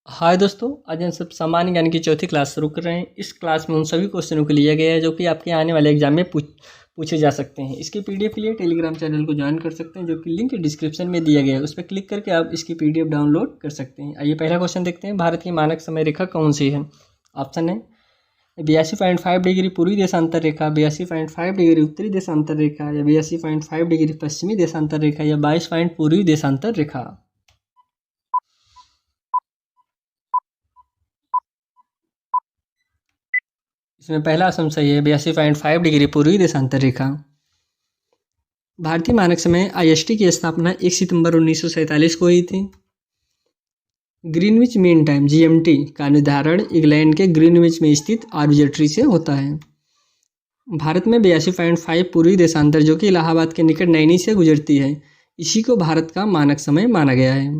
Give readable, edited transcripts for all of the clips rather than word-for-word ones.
हाय दोस्तों, आज हम सब सामान्य ज्ञान की चौथी क्लास शुरू कर रहे हैं। इस क्लास में उन सभी क्वेश्चनों को लिया गया है जो कि आपके आने वाले एग्जाम में पूछे जा सकते हैं। इसकी पीडीएफ के लिए टेलीग्राम चैनल को ज्वाइन कर सकते हैं, जो कि लिंक डिस्क्रिप्शन में दिया गया है। उस पर क्लिक करके आप इसकी पीडीएफ डाउनलोड कर सकते हैं। आइए पहला क्वेश्चन देखते हैं। भारत की मानक समय रेखा कौन सी है? ऑप्शन है 82.5 डिग्री पूर्वी देशांतर रेखा, 82.5 डिग्री उत्तरी देशांतर रेखा, या 82.5 डिग्री पश्चिमी देशांतर रेखा, या 22 पॉइंट पूर्वी देशांतर रेखा। इसमें पहला ऑप्शन सही है, 82.5 डिग्री पूर्वी देशांतर रेखा। भारतीय मानक समय IST की स्थापना 1 सितंबर 1947 को हुई थी। ग्रीनविच मीन टाइम GMT का निर्धारण इंग्लैंड के ग्रीनविच में स्थित ऑब्जर्वेटरी से होता है। भारत में 82.5 पूर्वी देशांतर, जो कि इलाहाबाद के निकट नैनी से गुजरती है, इसी को भारत का मानक समय माना गया है।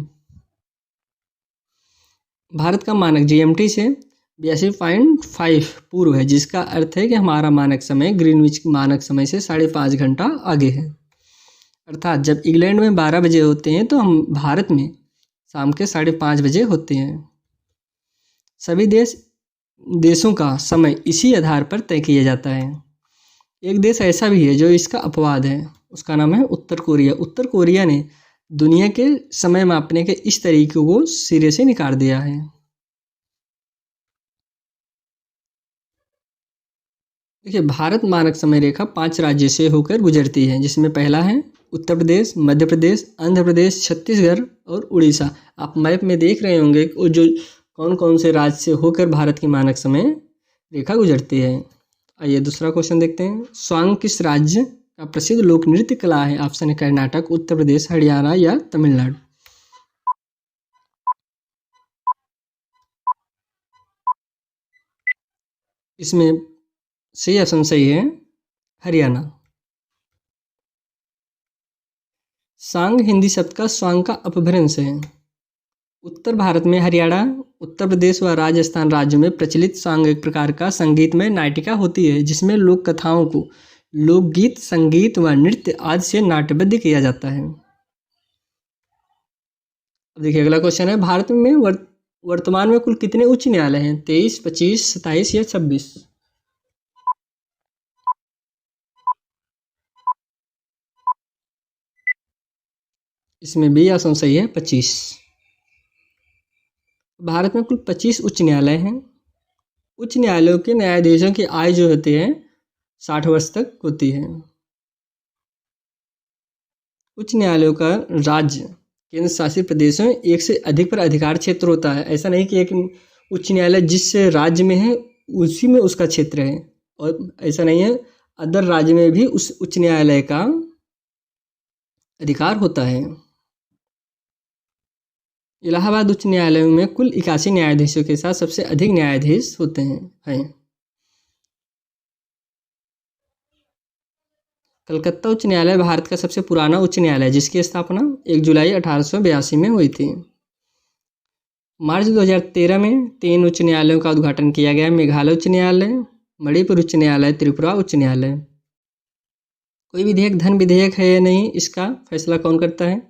भारत का मानक GMT से 82.5 पूर्व है, जिसका अर्थ है कि हमारा मानक समय ग्रीनविच मानक समय से 5.5 घंटा आगे है। अर्थात जब इंग्लैंड में 12 बजे होते हैं तो हम भारत में शाम के 5:30 बजे होते हैं। सभी देशों का समय इसी आधार पर तय किया जाता है। एक देश ऐसा भी है जो इसका अपवाद है, उसका नाम है उत्तर कोरिया। उत्तर कोरिया ने दुनिया के समय मापने के इस तरीके को सिरे से निकाल दिया है। देखिए, भारत मानक समय रेखा 5 राज्य से होकर गुजरती है, जिसमें पहला है उत्तर प्रदेश, मध्य प्रदेश, आंध्र प्रदेश, छत्तीसगढ़ और उड़ीसा। आप मैप में देख रहे होंगे और जो कौन कौन से राज्य से होकर भारत की मानक समय रेखा गुजरती है। आइए दूसरा क्वेश्चन देखते हैं। स्वांग किस राज्य का प्रसिद्ध लोक नृत्य कला है? ऑप्शन है कर्नाटक, उत्तर प्रदेश, हरियाणा या तमिलनाडु। इसमें सही ऑप्शन सही है हरियाणा। सांग हिंदी शब्द का स्वांग का अपभ्रंश है। उत्तर भारत में हरियाणा, उत्तर प्रदेश व राजस्थान राज्यों में प्रचलित सांग एक प्रकार का संगीतमय नाटिका होती है, जिसमें लोक कथाओं को लोकगीत, संगीत व नृत्य आदि से नाट्यबद्ध किया जाता है। अब देखिए अगला क्वेश्चन है। भारत में वर्तमान में कुल कितने उच्च न्यायालय हैं? 23, 25, 27 या 26? इसमें बी ऑप्शन सही है 25। भारत में कुल 25 उच्च न्यायालय हैं। उच्च न्यायालयों के न्यायाधीशों की आयु जो होती है 60 वर्ष तक होती है। उच्च न्यायालयों का राज्य केंद्र शासित प्रदेशों में एक से अधिक पर अधिकार क्षेत्र होता है। ऐसा नहीं कि एक उच्च न्यायालय जिस राज्य में है उसी में उसका क्षेत्र है, और ऐसा नहीं है अदर राज्य में भी उस उच्च न्यायालय का अधिकार होता है। इलाहाबाद उच्च न्यायालय में कुल 81 न्यायाधीशों के साथ सबसे अधिक न्यायाधीश होते हैं। कलकत्ता उच्च न्यायालय भारत का सबसे पुराना उच्च न्यायालय है, जिसकी स्थापना 1 जुलाई 1882 में हुई थी। मार्च 2013 में 3 उच्च न्यायालयों का उद्घाटन किया गया। मेघालय उच्च न्यायालय, मणिपुर उच्च न्यायालय, त्रिपुरा उच्च न्यायालय। कोई विधेयक धन विधेयक है या नहीं, इसका फैसला कौन करता है?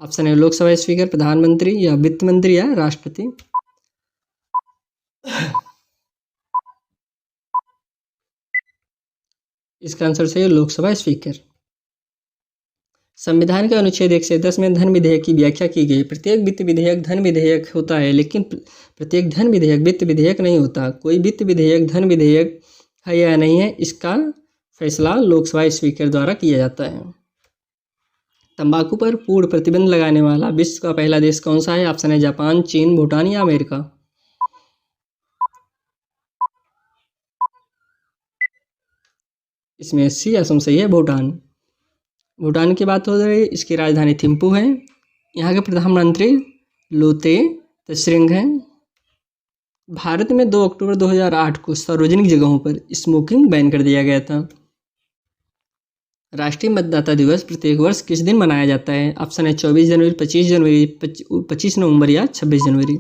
ऑप्शन है लोकसभा स्पीकर, प्रधानमंत्री या वित्त मंत्री या राष्ट्रपति। इसका आंसर सही है लोकसभा स्पीकर। संविधान के अनुच्छेद 110 में धन विधेयक की व्याख्या की गई। प्रत्येक वित्त विधेयक धन विधेयक होता है, लेकिन प्रत्येक धन विधेयक वित्त विधेयक नहीं होता। कोई वित्त विधेयक धन विधेयक है या नहीं है, इसका फैसला लोकसभा स्पीकर द्वारा किया जाता है। तंबाकू पर पूर्ण प्रतिबंध लगाने वाला विश्व का पहला देश कौन सा है? ऑप्शन है जापान, चीन, भूटान या अमेरिका। इसमें सी ऑप्शन सही है भूटान। भूटान की बात हो रही है, इसकी राजधानी थिम्पू है। यहाँ के प्रधानमंत्री लोते त्शरिंग हैं। भारत में 2 अक्टूबर 2008 को सार्वजनिक जगहों पर स्मोकिंग बैन कर दिया गया था। राष्ट्रीय मतदाता दिवस प्रत्येक वर्ष किस दिन मनाया जाता है? ऑप्शन है 24 जनवरी, 25 जनवरी, 25 नवंबर या 26 जनवरी।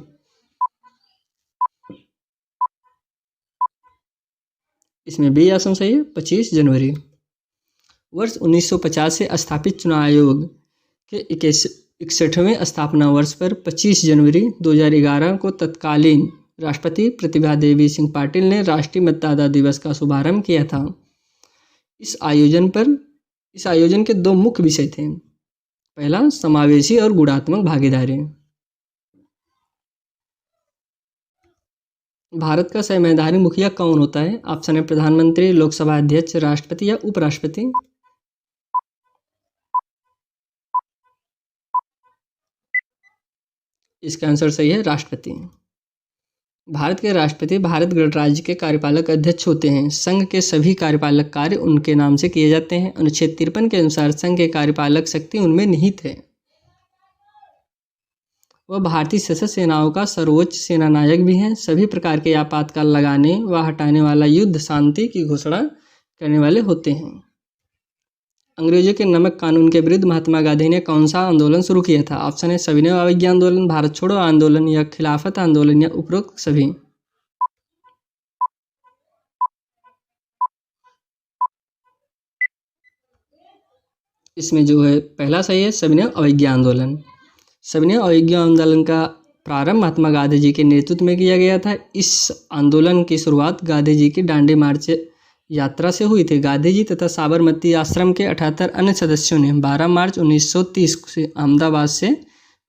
इसमें बी ऑप्शन सही है 25 जनवरी। वर्ष 1950 से स्थापित चुनाव आयोग के 61वें स्थापना वर्ष पर 25 जनवरी 2011 को तत्कालीन राष्ट्रपति प्रतिभा देवी सिंह पाटिल ने राष्ट्रीय मतदाता दिवस का शुभारंभ किया था। इस आयोजन के दो मुख्य विषय थे। पहला, समावेशी और गुणात्मक भागीदारी। भारत का संवैधानिक मुखिया कौन होता है? ऑप्शन है प्रधानमंत्री, लोकसभा अध्यक्ष, राष्ट्रपति या उपराष्ट्रपति। इसका आंसर सही है, राष्ट्रपति। भारत के राष्ट्रपति भारत गणराज्य के कार्यपालक अध्यक्ष होते हैं। संघ के सभी कार्यपालक कार्य उनके नाम से किए जाते हैं। अनुच्छेद 53 के अनुसार संघ के कार्यपालक शक्ति उनमें निहित है। वह भारतीय सशस्त्र सेनाओं का सर्वोच्च सेनानायक भी हैं। सभी प्रकार के आपातकाल लगाने व हटाने वाला युद्ध शांति की घोषणा करने वाले होते हैं। अंग्रेजों के नमक कानून के विरुद्ध महात्मा गांधी ने कौन सा आंदोलन शुरू किया था? ऑप्शन है सविनय अवज्ञा आंदोलन, भारत छोड़ो आंदोलन या खिलाफत आंदोलन या उपरोक्त सभी। इसमें जो है पहला सही है, सविनय अवज्ञा आंदोलन। सविनय अवज्ञा आंदोलन का प्रारंभ महात्मा गांधी जी के नेतृत्व में किया गया था। इस आंदोलन की शुरुआत गांधी जी की दांडी मार्च यात्रा से हुई थी। गांधी जी तथा साबरमती आश्रम के 78 अन्य सदस्यों ने 12 मार्च 1930 से अहमदाबाद से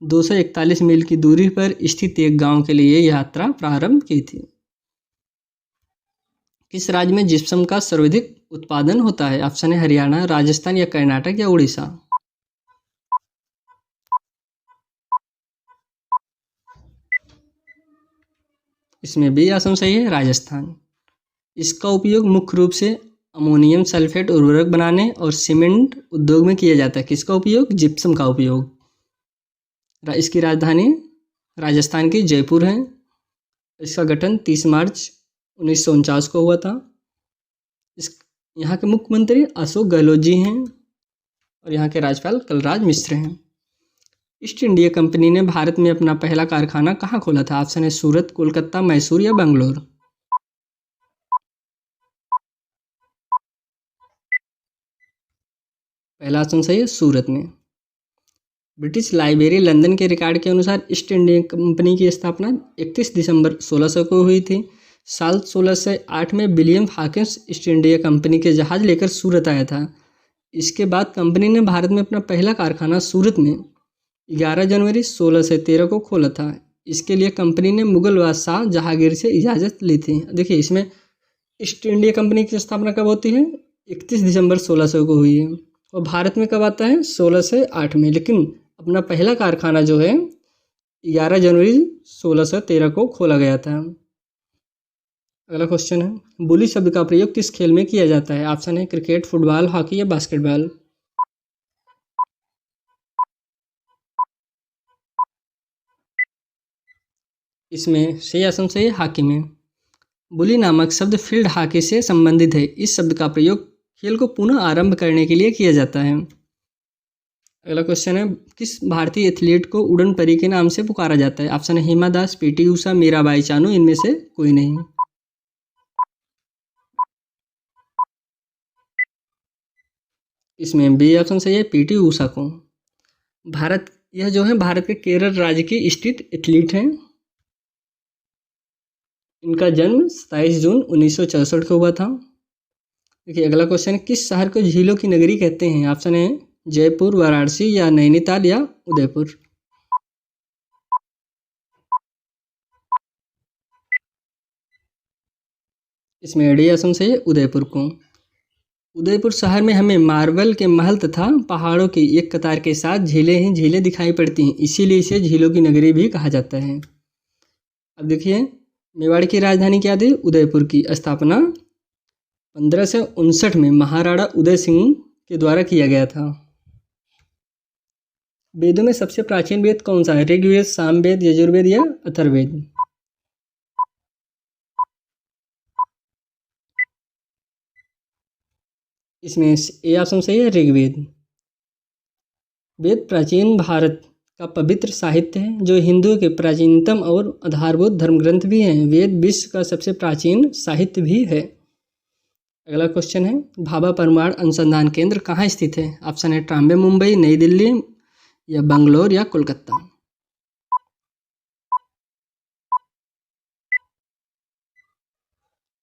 241 मील की दूरी पर स्थित एक गांव के लिए यात्रा प्रारंभ की थी। किस राज्य में जिप्सम का सर्वाधिक उत्पादन होता है? ऑप्शन है हरियाणा, राजस्थान या कर्नाटक या उड़ीसा। इसमें भी ऑप्शन सही है, राजस्थान। इसका उपयोग मुख्य रूप से अमोनियम सल्फेट उर्वरक बनाने और सीमेंट उद्योग में किया जाता है। किसका उपयोग? जिप्सम का उपयोग। इसकी राजधानी राजस्थान की जयपुर है। इसका गठन 30 मार्च 1949 को हुआ था। यहाँ के मुख्यमंत्री अशोक गहलोत जी हैं और यहाँ के राज्यपाल कलराज मिश्र हैं। ईस्ट इंडिया कंपनी ने भारत में अपना पहला कारखाना कहाँ खोला था? ऑप्शन है सूरत, कोलकाता, मैसूर या बेंगलोर। पहला ऑप्शन सही है, सूरत में। ब्रिटिश लाइब्रेरी लंदन के रिकॉर्ड के अनुसार ईस्ट इंडिया कंपनी की स्थापना 31 दिसंबर 1600 को हुई थी। साल 1608 में William Hawkins east India company के जहाज लेकर सूरत आया था। इसके बाद कंपनी ने भारत में अपना पहला कारखाना सूरत में 11 जनवरी 1613 को खोला था। इसके लिए कंपनी ने मुगल बादशाह जहांगीर से इजाज़त ली थी। देखिए, इसमें ईस्ट इंडिया कंपनी की स्थापना कब होती है? 31 दिसंबर 1600 को हुई है। और भारत में कब आता है? 1608 में। लेकिन अपना पहला कारखाना जो है 11 जनवरी 1613 को खोला गया था। अगला क्वेश्चन है, बुली शब्द का प्रयोग किस खेल में किया जाता है? ऑप्शन है क्रिकेट, फुटबॉल, हॉकी या बास्केटबॉल। इसमें सही ऑप्शन सही है, हॉकी में। बुली नामक शब्द फील्ड हॉकी से संबंधित है। इस शब्द का प्रयोग खेल को पुनः आरंभ करने के लिए किया जाता है। अगला क्वेश्चन है, किस भारतीय एथलीट को उड़न परी के नाम से पुकारा जाता है? ऑप्शन है हिमा दास, पीटी उषा, मीराबाई चानू, इनमें से कोई नहीं। इसमें बी ऑप्शन सही है, पीटी उषा को। यह जो है भारत के केरल राज्य की स्थित एथलीट हैं। इनका जन्म 27 जून 1964 को हुआ था। देखिए, अगला क्वेश्चन है, किस शहर को झीलों की नगरी कहते हैं? ऑप्शन है जयपुर, वाराणसी या नैनीताल या उदयपुर। इसमें डी ऑप्शन सही है, उदयपुर को। उदयपुर शहर में हमें मार्बल के महल तथा पहाड़ों की एक कतार के साथ झीलें ही झीलें दिखाई पड़ती हैं, इसीलिए इसे झीलों की नगरी भी कहा जाता है। अब देखिए, मेवाड़ की राजधानी क्या थी? उदयपुर की स्थापना 1559 में महाराणा उदय सिंह के द्वारा किया गया था। वेदों में सबसे प्राचीन वेद कौन सा है? ऋग्वेद, सामवेद, यजुर्वेद या अथर्ववेद। इसमें ए ऑप्शन सही है, ऋग्वेद। वेद प्राचीन भारत का पवित्र साहित्य है, जो हिंदुओं के प्राचीनतम और आधारभूत धर्म ग्रंथ भी हैं। वेद विश्व का सबसे प्राचीन साहित्य भी है। अगला क्वेश्चन है, भाभा परमाणु अनुसंधान केंद्र कहाँ स्थित है? ऑप्शन है ट्राम्बे, मुंबई, नई दिल्ली या बंगलोर या कोलकाता।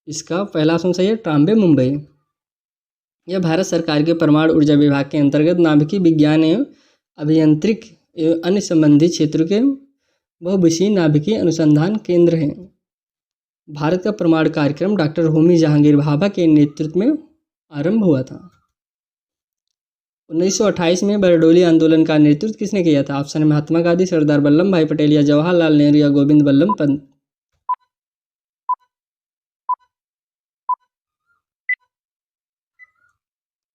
इसका पहला ऑप्शन सही है, ट्राम्बे मुंबई। यह भारत सरकार के परमाणु ऊर्जा विभाग के अंतर्गत नाभिकीय विज्ञान एवं अभियांत्रिक एवं अन्य संबंधित क्षेत्रों के बहुविषयीय नाभिकीय अनुसंधान केंद्र है। भारत का परमाणु कार्यक्रम डॉक्टर होमी जहांगीर भाभा के नेतृत्व में आरंभ हुआ था। 1928 में बरडोली आंदोलन का नेतृत्व किसने किया था? ऑप्शन है महात्मा गांधी, सरदार वल्लभ भाई पटेल या जवाहरलाल नेहरू या गोविंद बल्लभ पंत।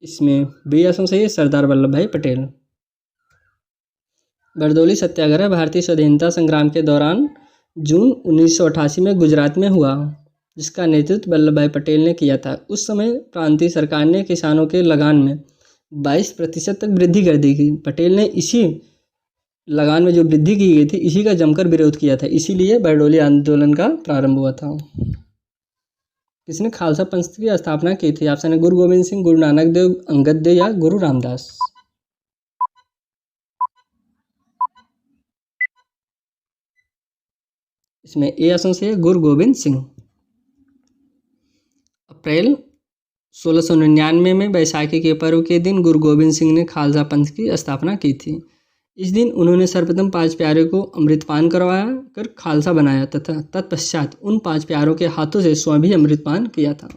इसमें बी ऑप्शन सही है, सरदार वल्लभ भाई पटेल। बरदौली सत्याग्रह भारतीय स्वाधीनता संग्राम के दौरान जून 1988 में गुजरात में हुआ, जिसका नेतृत्व वल्लभ भाई पटेल ने किया था। उस समय प्रांतीय सरकार ने किसानों के लगान में 22% तक वृद्धि कर दी थी। पटेल ने इसी लगान में जो वृद्धि की गई थी इसी का जमकर विरोध किया था, इसीलिए बरडोली आंदोलन का प्रारंभ हुआ था। किसने खालसा पंथ की स्थापना की थी? ऑप्शन है गुरु गोविंद सिंह, गुरु नानक देव, अंगद देव या गुरु रामदास। इसमें ए ऑप्शन से गुरु गोविंद सिंह। अप्रैल 1699 में बैसाखी के पर्व के दिन गुरु गोविंद सिंह ने खालसा पंथ की स्थापना की थी। इस दिन उन्होंने सर्वप्रथम 5 प्यारों को अमृतपान करवाया कर खालसा बनाया तथा तत्पश्चात उन 5 प्यारों के हाथों से स्वयं भी अमृतपान किया था।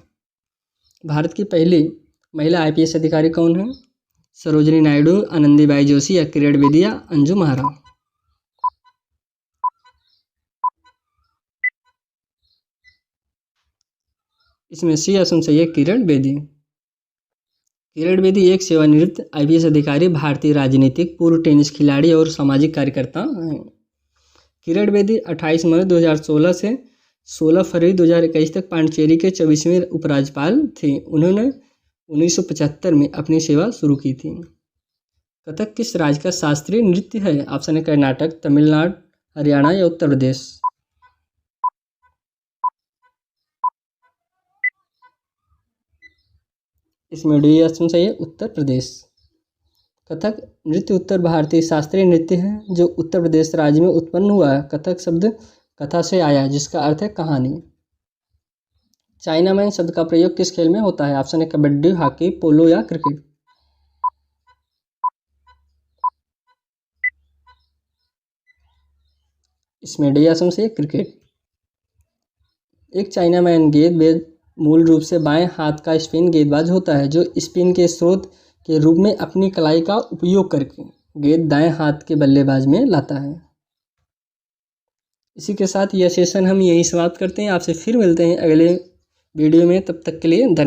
भारत की पहली महिला IPS अधिकारी कौन है? सरोजिनी नायडू, आनंदीबाई जोशी या किरण बेदी या अंजू महरा। इसमें सी ऑप्शन सही है, किरण बेदी। किरण बेदी एक सेवानिवृत्त IPS अधिकारी, भारतीय राजनीतिक, पूर्व टेनिस खिलाड़ी और सामाजिक कार्यकर्ता हैं। किरण बेदी 28 मई 2016 से 16 फरवरी 2021 तक पांडिचेरी के 24वें उपराज्यपाल थे। उन्होंने 1975 में अपनी सेवा शुरू की थी। कथक किस राज्य का शास्त्रीय नृत्य है? ऑप्शन है कर्नाटक, तमिलनाडु, हरियाणा या उत्तर प्रदेश। इसमें डी ऑप्शन सही है, उत्तर प्रदेश। कथक नृत्य उत्तर भारतीय शास्त्रीय नृत्य है जो उत्तर प्रदेश राज्य में उत्पन्न हुआ है। कथक शब्द कथा से आया जिसका अर्थ है कहानी। चाइना मैन शब्द का प्रयोग किस खेल में होता है? ऑप्शन है कबड्डी, हॉकी, पोलो या क्रिकेट। इसमें डी ऑप्शन से क्रिकेट। एक चाइना मैन गेंदबाज मूल रूप से बाएं हाथ का स्पिन गेंदबाज होता है जो स्पिन के स्रोत के रूप में अपनी कलाई का उपयोग करके गेंद दाएं हाथ के बल्लेबाज में लाता है। इसी के साथ यह सेशन हम यहीं समाप्त करते हैं। आपसे फिर मिलते हैं अगले वीडियो में, तब तक के लिए धन्यवाद।